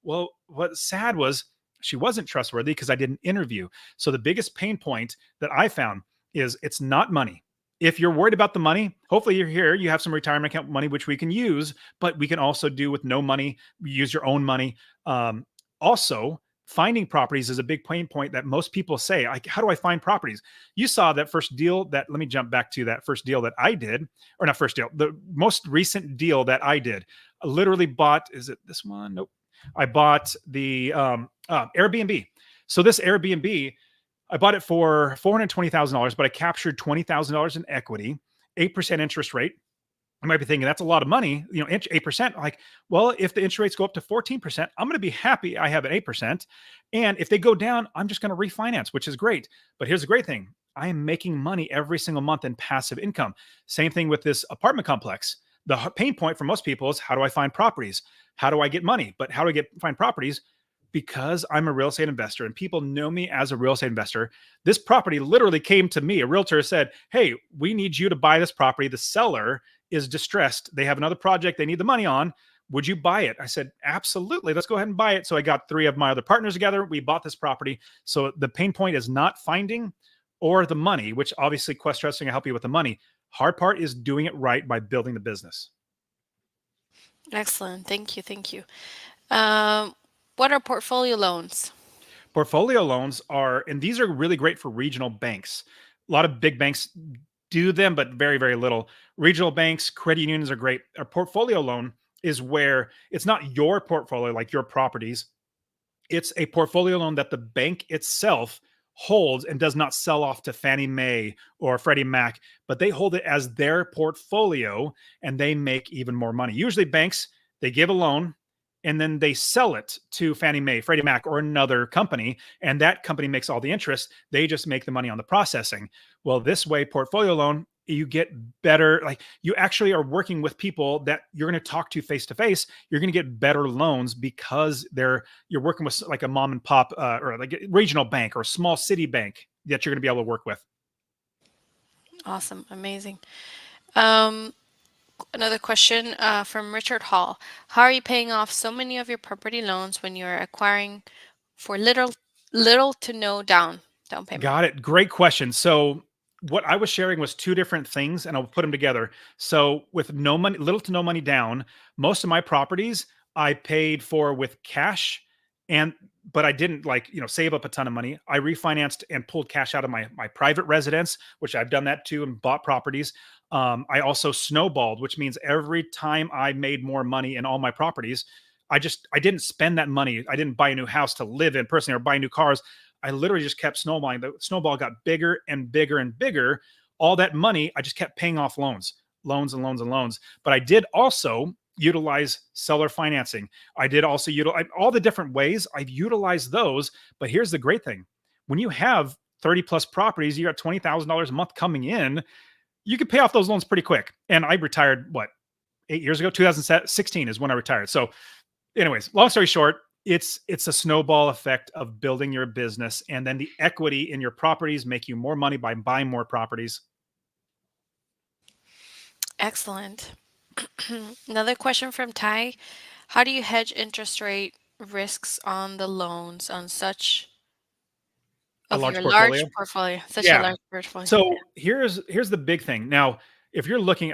Well, what's sad was she wasn't trustworthy because I didn't interview. So the biggest pain point that I found is it's not money. If you're worried about the money, hopefully you're here, you have some retirement account money, which we can use, but we can also do with no money, use your own money. Also, finding properties is a big pain point that most people say, like, how do I find properties? You saw that first deal let me jump back to that first deal that I did, or not first deal, the most recent deal that I did. I literally bought, is it this one? Nope. I bought the Airbnb. So this Airbnb, I bought it for $420,000, but I captured $20,000 in equity, 8% interest rate. You might be thinking that's a lot of money, 8%. Like, well, if the interest rates go up to 14%, I'm going to be happy I have an 8%. And if they go down, I'm just going to refinance, which is great. But here's the great thing. I am making money every single month in passive income. Same thing with this apartment complex. The pain point for most people is, how do I find properties? How do I get money? But how do I find properties? Because I'm a real estate investor and people know me as a real estate investor. This property literally came to me. A realtor said, hey, we need you to buy this property. The seller is distressed. They have another project they need the money on. Would you buy it? I said, absolutely. Let's go ahead and buy it. So I got 3 of my other partners together. We bought this property. So the pain point is not finding or the money, which obviously Quest Trusting will help you with the money. Hard part is doing it right by building the business. Excellent. Thank you. Thank you. Um, what are portfolio loans? Portfolio loans are, and these are really great for regional banks. A lot of big banks do them, but very, very little. Regional banks, credit unions are great. A portfolio loan is where it's not your portfolio, like your properties. It's a portfolio loan that the bank itself holds and does not sell off to Fannie Mae or Freddie Mac, but they hold it as their portfolio and they make even more money. Usually banks, they give a loan and then they sell it to Fannie Mae, Freddie Mac, or another company, and that company makes all the interest. They just make the money on the processing. Well, this way, portfolio loan, you get better, like you actually are working with people that you're going to talk to face to face. You're going to get better loans because you're working with like a mom and pop or like a regional bank or a small city bank that you're going to be able to work with. Awesome. Amazing. Um, Another question from Richard Hall. How are you paying off so many of your property loans when you're acquiring for little to no down payment? Got it. Great question. So what I was sharing was two different things, and I'll put them together. So with no money, little to no money down, most of my properties I paid for with cash, and but I didn't save up a ton of money. I refinanced and pulled cash out of my private residence, which I've done that too, and bought properties. I also snowballed, which means every time I made more money in all my properties, I didn't spend that money. I didn't buy a new house to live in personally or buy new cars. I literally just kept snowballing. The snowball got bigger and bigger and bigger. All that money, I just kept paying off loans and loans and loans. But I did also utilize seller financing. I did also utilize all the different ways. I've utilized those. But here's the great thing. When you have 30 plus properties, you got $20,000 a month coming in, you can pay off those loans pretty quick. And I retired, 8 years ago? 2016 is when I retired. So anyways, long story short, it's a snowball effect of building your business, and then the equity in your properties make you more money by buying more properties. Excellent. Another question from Ty. How do you hedge interest rate risks on the loans on such A of large your large portfolio. portfolio, such a Yeah. large portfolio? So here's the big thing. Now, if you're looking,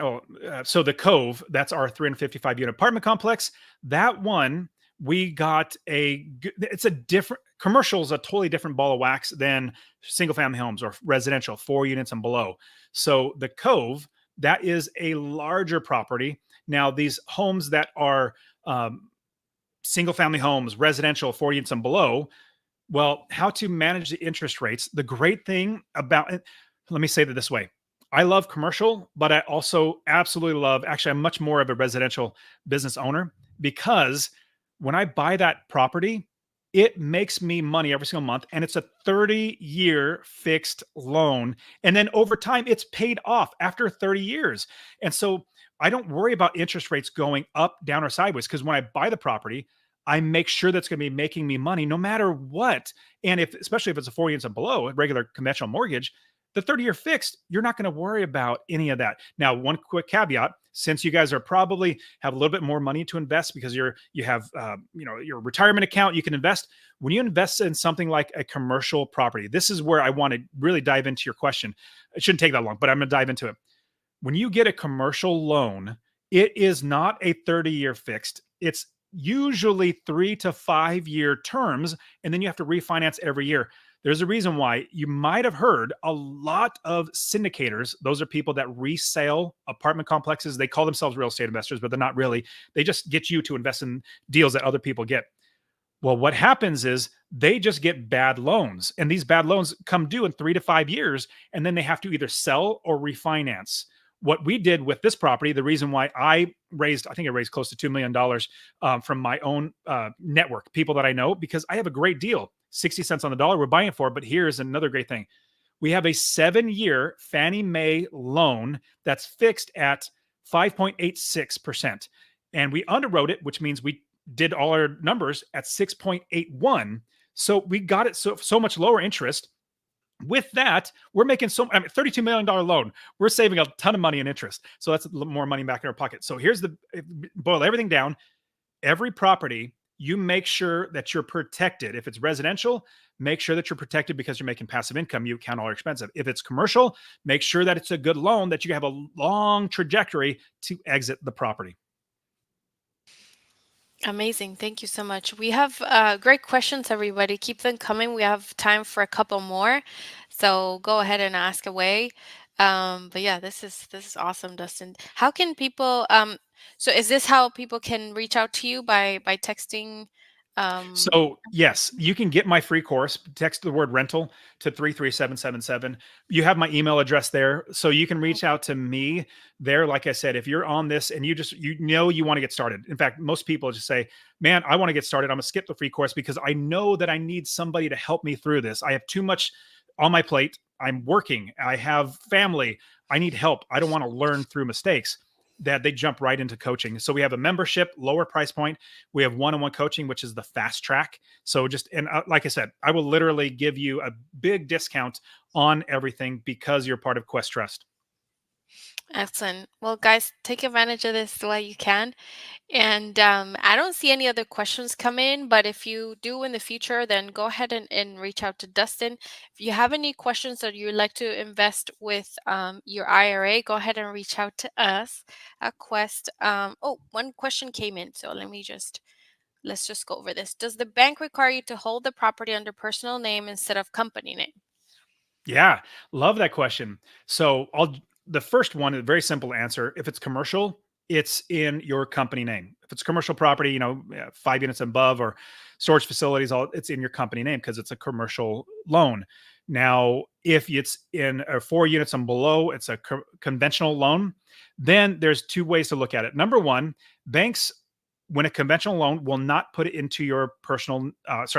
so the Cove, that's our 355 unit apartment complex. That one, we got it's a different commercial is a totally different ball of wax than single family homes or residential, 4 units and below. So the Cove, that is a larger property. Now, these homes that are single family homes, residential, 4 units and below, well, how to manage the interest rates. The great thing about it, let me say that this way. I love commercial, but I also absolutely love, actually, I'm much more of a residential business owner because when I buy that property, it makes me money every single month. And it's a 30-year fixed loan. And then over time, it's paid off after 30 years. And so I don't worry about interest rates going up, down, or sideways because when I buy the property, I make sure that's going to be making me money no matter what. And if, especially if it's a 4 units and below, a regular conventional mortgage, the 30-year fixed, you're not going to worry about any of that. Now, one quick caveat: since you guys are probably have a little bit more money to invest because you have your retirement account, you can invest. When you invest in something like a commercial property, this is where I want to really dive into your question. It shouldn't take that long, but I'm going to dive into it. When you get a commercial loan, it is not a 30-year fixed. It's usually 3 to 5 year terms, and then you have to refinance every year. There's a reason why. You might have heard a lot of syndicators. Those are people that resell apartment complexes. They call themselves real estate investors, but they're not really. They just get you to invest in deals that other people get. Well, what happens is they just get bad loans, and these bad loans come due in 3 to 5 years, and then they have to either sell or refinance. What we did with this property, the reason why I think I raised close to $2 million from my own network, people that I know, because I have a great deal, 60 cents on the dollar. We're buying it for, but here's another great thing: we have a 7-year Fannie Mae loan that's fixed at 5.86%, and we underwrote it, which means we did all our numbers at 6.81. So we got it so much lower interest. With that, we're making $32 million loan. We're saving a ton of money in interest. So that's a little more money back in our pocket. So boil everything down. Every property, you make sure that you're protected. If it's residential, make sure that you're protected because you're making passive income. You count all your expenses. If it's commercial, make sure that it's a good loan, that you have a long trajectory to exit the property. Amazing. Thank you so much. We have great questions, everybody. Keep them coming. We have time for a couple more. So go ahead and ask away. But yeah, this is awesome, Dustin. How can people so is this how people can reach out to you by texting So, yes, information? you can get my free course. Text the word rental to 33777. You have my email address there. So you can reach out to me there. Like I said, if you're on this and you want to get started. In fact, most people just say, "Man, I want to get started. I'm going to skip the free course because I know that I need somebody to help me through this. I have too much on my plate. I'm working. I have family. I need help. I don't want to learn through mistakes." That they jump right into coaching. So we have a membership, lower price point. We have one-on-one coaching, which is the fast track. So like I said, I will literally give you a big discount on everything because you're part of Quest Trust. Excellent. Well, guys, take advantage of this while you can. And I don't see any other questions come in, but if you do in the future, then go ahead and reach out to Dustin. If you have any questions that you'd like to invest with your IRA, go ahead and reach out to us at Quest. Oh, one question came in, so let's just go over this. Does the bank require you to hold the property under personal name instead of company name? Yeah, love that question. So the first one is a very simple answer. If it's commercial, it's in your company name. If it's commercial property, 5 units and above or storage facilities, it's in your company name because it's a commercial loan. Now, if it's in 4 units and below, it's a conventional loan. Then there's two ways to look at it. Number one, banks, when a conventional loan, will not put it into your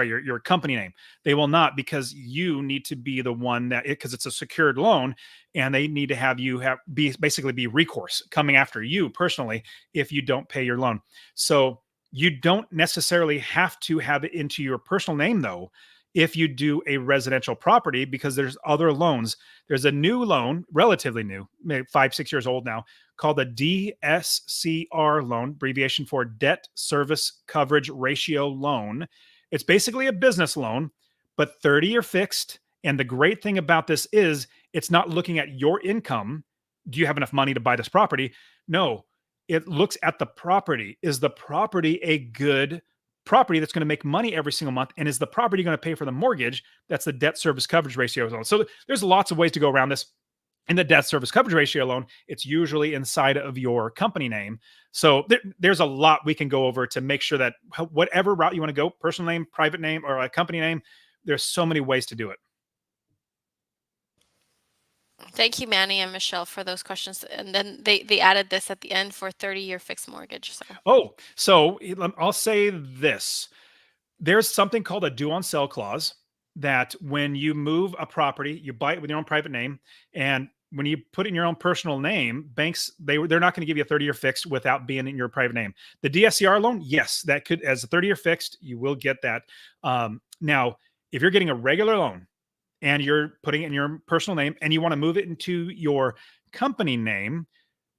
your company name. They will not, because you need to be the one because it's a secured loan, and they need to have you basically be recourse coming after you personally if you don't pay your loan. So You don't necessarily have to have it into your personal name, though, if you do a residential property, because there's other loans. There's a new loan, relatively new, maybe 5, 6 years old now, called a DSCR loan, abbreviation for debt service coverage ratio loan. It's basically a business loan, but 30-year fixed. And the great thing about this is it's not looking at your income. Do you have enough money to buy this property? No, it looks at the property. Is the property a good property that's going to make money every single month? And is the property going to pay for the mortgage? That's the debt service coverage ratio loan. So there's lots of ways to go around this. In the debt service coverage ratio loan, it's usually inside of your company name. So there's a lot we can go over to make sure that whatever route you want to go, personal name, private name, or a company name, there's so many ways to do it. Thank you, Manny and Michelle, for those questions. And then they added this at the end for 30-year fixed mortgage. So I'll say this. There's something called a due on sell clause that when you move a property, you buy it with your own private name. And when you put it in your own personal name, banks, they're not going to give you a 30-year fixed without being in your private name. The DSCR loan, yes, that could, as a 30-year fixed, you will get that. Now, if you're getting a regular loan and you're putting it in your personal name and you want to move it into your company name,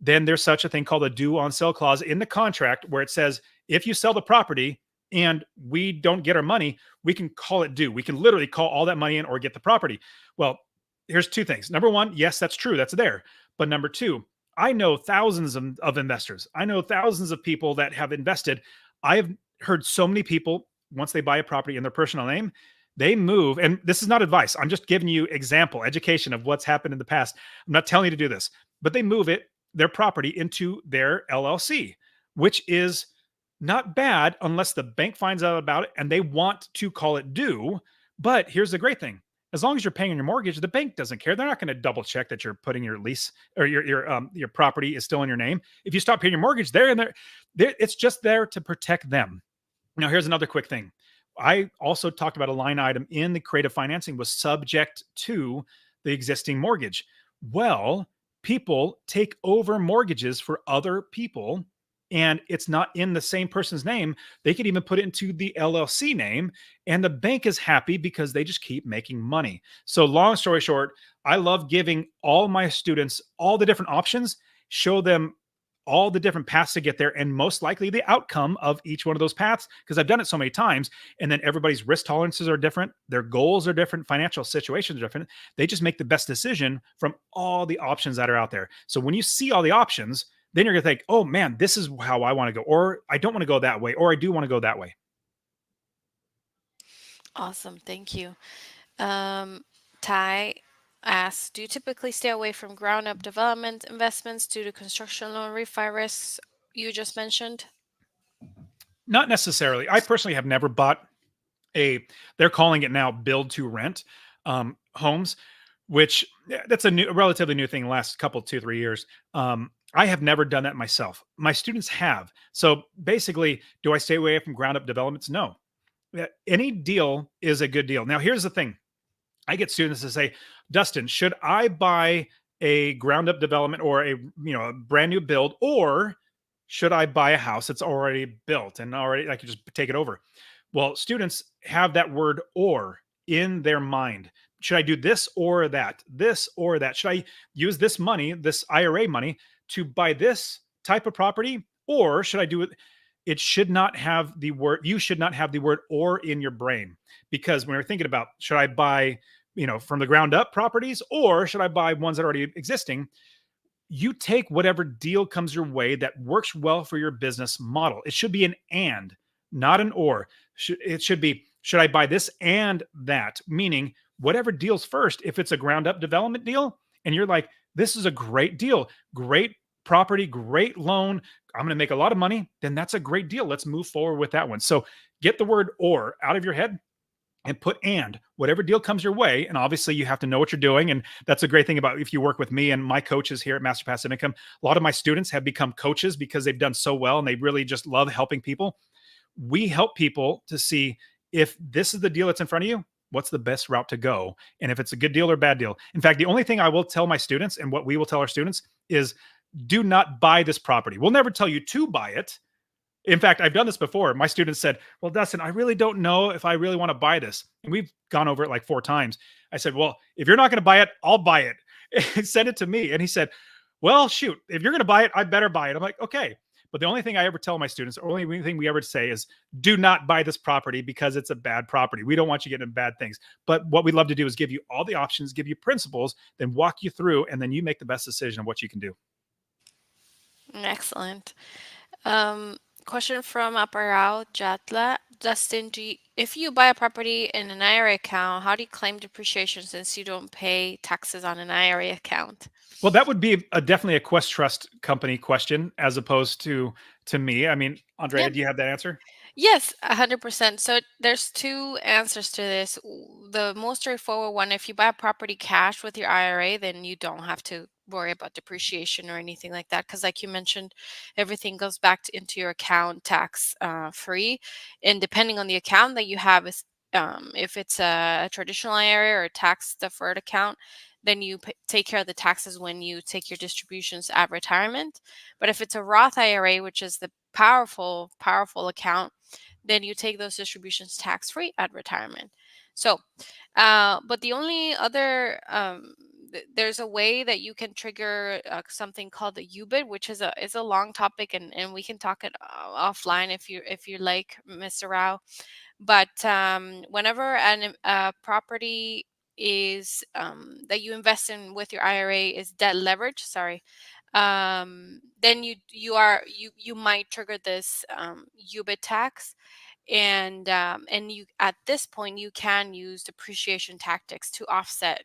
then there's such a thing called a due on sell clause in the contract where it says, if you sell the property and we don't get our money, we can call it due. We can literally call all that money in or get the property. Well, here's two things. Number one, yes, that's true. That's there. But number two, I know thousands of investors. I know thousands of people that have invested. I have heard so many people, once they buy a property in their personal name, they move, and this is not advice. I'm just giving you example, education of what's happened in the past. I'm not telling you to do this, but they move their property into their LLC, which is not bad unless the bank finds out about it and they want to call it due. But here's the great thing. As long as you're paying on your mortgage, the bank doesn't care. They're not going to double check that you're putting your lease or your property is still in your name. If you stop paying your mortgage, it's just there to protect them. Now, here's another quick thing. I also talked about a line item in the creative financing was subject to the existing mortgage. Well, people take over mortgages for other people and it's not in the same person's name. They could even put it into the LLC name and the bank is happy because they just keep making money. So long story short, I love giving all my students all the different options, show them all the different paths to get there and most likely the outcome of each one of those paths because I've done it so many times. And then everybody's risk tolerances are different. Their goals are different. Financial situations are different. They just make the best decision from all the options that are out there. So when you see all the options, then you're going to think, oh man, this is how I want to go. Or I don't want to go that way. Or I do want to go that way. Awesome. Thank you. Ty asks, do you typically stay away from ground up development investments due to construction loan refi risks you just mentioned? Not necessarily. I personally have never bought they're calling it now build to rent homes, which that's a relatively new thing the last couple, 2, 3 years. I have never done that myself. My students have. So basically, do I stay away from ground up developments? No. Any deal is a good deal. Now, here's the thing. I get students to say, Dustin, should I buy a ground up development or a brand new build, or should I buy a house that's already built and already I can just take it over? Well, students have that word or in their mind. Should I do this or that? This or that? Should I use this money, this IRA money, to buy this type of property? Or should I do it? It should not have the word, you should not have the word or in your brain. Because when we're thinking about, should I buy, from the ground up properties, or should I buy ones that are already existing? You take whatever deal comes your way that works well for your business model. It should be an and, not an or. It should be, should I buy this and that? Meaning, whatever deals first. If it's a ground up development deal and you're like, this is a great deal, great property, great loan, I'm going to make a lot of money, then that's a great deal. Let's move forward with that one. So get the word or out of your head and put and, whatever deal comes your way. And obviously you have to know what you're doing. And that's a great thing about if you work with me and my coaches here at Master Passive Income. A lot of my students have become coaches because they've done so well and they really just love helping people. We help people to see if this is the deal that's in front of you, what's the best route to go? And if it's a good deal or bad deal. In fact, the only thing I will tell my students and what we will tell our students is do not buy this property. We'll never tell you to buy it. In fact, I've done this before. My students said, "Well, Dustin, I really don't know if I really want to buy this." And we've gone over it like 4 times. I said, "Well, if you're not going to buy it, I'll buy it." Send it to me. And he said, "Well, shoot, if you're going to buy it, I better buy it." I'm like, "Okay." But the only thing I ever tell my students, or only thing we ever say is, do not buy this property because it's a bad property. We don't want you getting into bad things. But what we love to do is give you all the options, give you principles, then walk you through, and then you make the best decision of what you can do. Excellent. Um, Question from Aparao Jatla. Dustin, if you buy a property in an IRA account, how do you claim depreciation since you don't pay taxes on an IRA account? Well, that would be definitely a Quest Trust company question as opposed to me. I mean, Yeah. Andrea, do you have that answer? Yes, 100%. So there's two answers to this. The most straightforward one, if you buy a property cash with your IRA, then you don't have to worry about depreciation or anything like that. Because, like you mentioned, everything goes back into your account tax free. And depending on the account that you have, is if it's a traditional IRA or a tax deferred account, then you take care of the taxes when you take your distributions at retirement. But if it's a Roth IRA, which is the powerful account, then you take those distributions tax free at retirement. So, but the only other there's a way that you can trigger something called the UBIT, which is a long topic, and we can talk it offline if you like, Mr. Rao. But whenever a property is that you invest in with your IRA is debt leverage, sorry, then you might trigger this UBIT tax, and you at this point you can use depreciation tactics to offset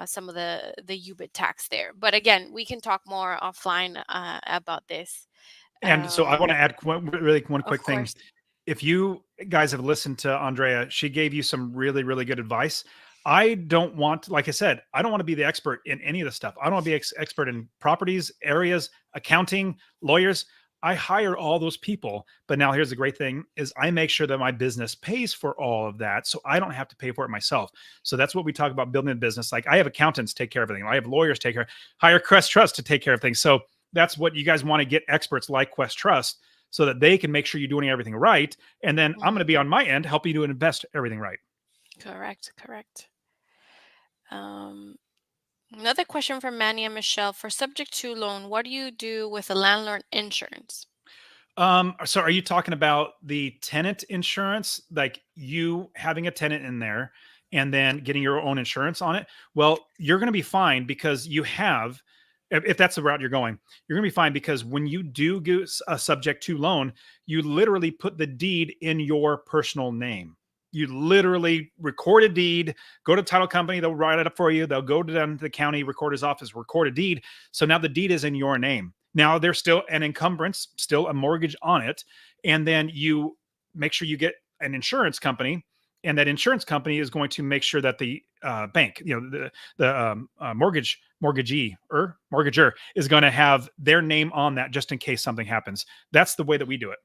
some of the UBIT tax there. But again, we can talk more offline about this. And so I want Um, to add really one of quick thing. course. If you guys have listened to Andrea, she gave you some really, really good advice. I don't want, like I said, I don't want to be the expert in any of this stuff. I don't want to be expert in properties, areas, accounting, lawyers. I hire all those people. But now here's the great thing is I make sure that my business pays for all of that. So I don't have to pay for it myself. So that's what we talk about building a business. Like I have accountants take care of everything. I have lawyers take care, hire Crest Trust to take care of things. So that's what you guys want to get experts like Quest Trust so that they can make sure you're doing everything right. And then I'm going to Mhm. be on my end helping you to invest everything right. Correct. Um, Another question from Manny and Michelle. For subject to loan, what do you do with a landlord insurance? So are you talking about the tenant insurance, like you having a tenant in there and then getting your own insurance on it? Well, you're going to be fine because you have, if that's the route you're going, you're going to be fine because when you do go a subject to loan, you literally put the deed in your personal name. You literally record a deed, go to the title company, they'll write it up for you. They'll go to the county recorder's office, record a deed. So now the deed is in your name. Now there's still an encumbrance, still a mortgage on it, and then you make sure you get an insurance company, and that insurance company is going to make sure that the bank, the mortgager is going to have their name on that just in case something happens. That's the way that we do it.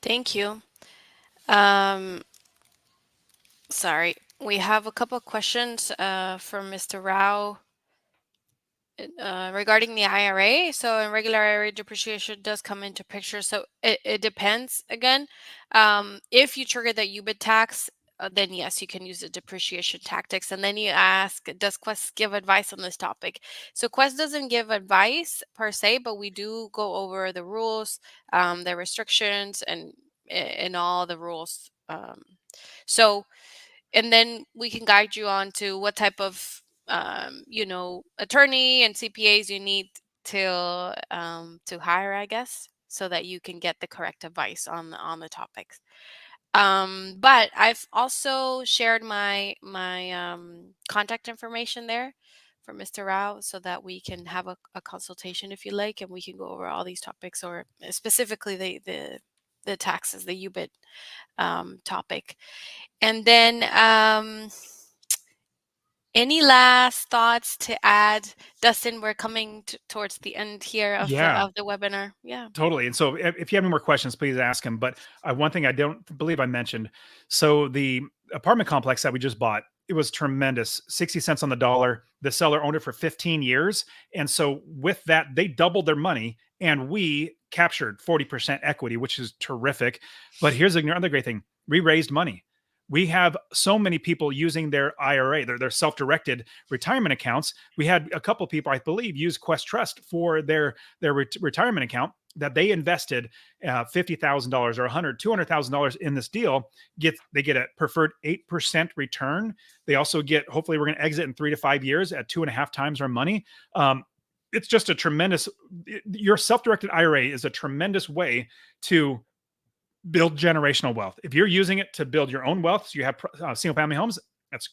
Thank you. Um, Sorry, we have a couple of questions from Mr. Rao regarding the IRA. So, in regular IRA, depreciation does come into picture. So, it depends again. If you trigger the UBIT tax, then yes, you can use the depreciation tactics. And then you ask, does Quest give advice on this topic? So, Quest doesn't give advice per se, but we do go over the rules, the restrictions, and all the rules. So, and then we can guide you on to what type of attorney and CPAs you need to hire, I guess, so that you can get the correct advice on the topics. But I've also shared my contact information there for Mr. Rao so that we can have a consultation if you like, and we can go over all these topics, or specifically the taxes, the UBIT topic. And then, any last thoughts to add, Dustin? We're coming towards the end here of the Yeah, webinar. Yeah. totally. And so if you have any more questions, please ask him. But one thing I don't believe I mentioned, so the apartment complex that we just bought, it was tremendous. 60 cents on the dollar. The seller owned it for 15 years. And so with that, they doubled their money and we captured 40% equity, which is terrific. But here's another great thing. We raised money. We have so many people using their IRA, their self-directed retirement accounts. We had a couple people, I believe, use Quest Trust for their retirement account that they invested $50,000 or 100, $200,000 in this deal. They get a preferred 8% return. They also get, hopefully we're going to exit in 3 to 5 years at 2.5 times our money. It's just a tremendous, your self-directed IRA is a tremendous way to build generational wealth. If you're using it to build your own wealth, so you have single family homes, that's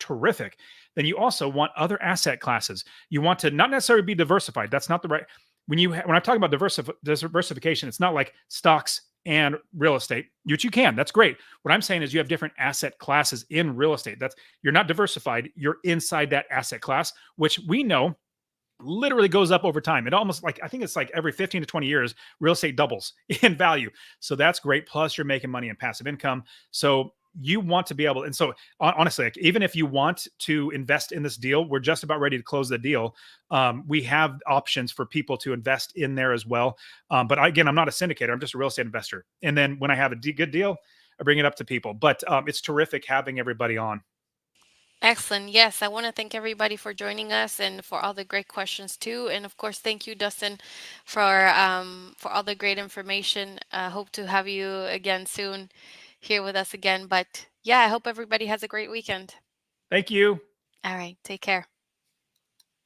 terrific. Then you also want other asset classes. You want to not necessarily be diversified. That's not the right. When I talk about diversification, it's not like stocks and real estate, which you can. That's great. What I'm saying is you have different asset classes in real estate. That's you're not diversified. You're inside that asset class, which we know literally goes up over time. It almost like I think it's like every 15 to 20 years, real estate doubles in value. So that's great. Plus, you're making money in passive income. So you want to be able, and so honestly, like, even if you want to invest in this deal, we're just about ready to close the deal. We have options for people to invest in there as well. But again, I'm not a syndicator. I'm just a real estate investor. And then when I have a good deal, I bring it up to people. But it's terrific having everybody on. Excellent. Yes, I want to thank everybody for joining us and for all the great questions too. And of course, thank you, Dustin, for all the great information. Hope to have you again soon here with us again. But yeah, I hope everybody has a great weekend. Thank you. All right, take care.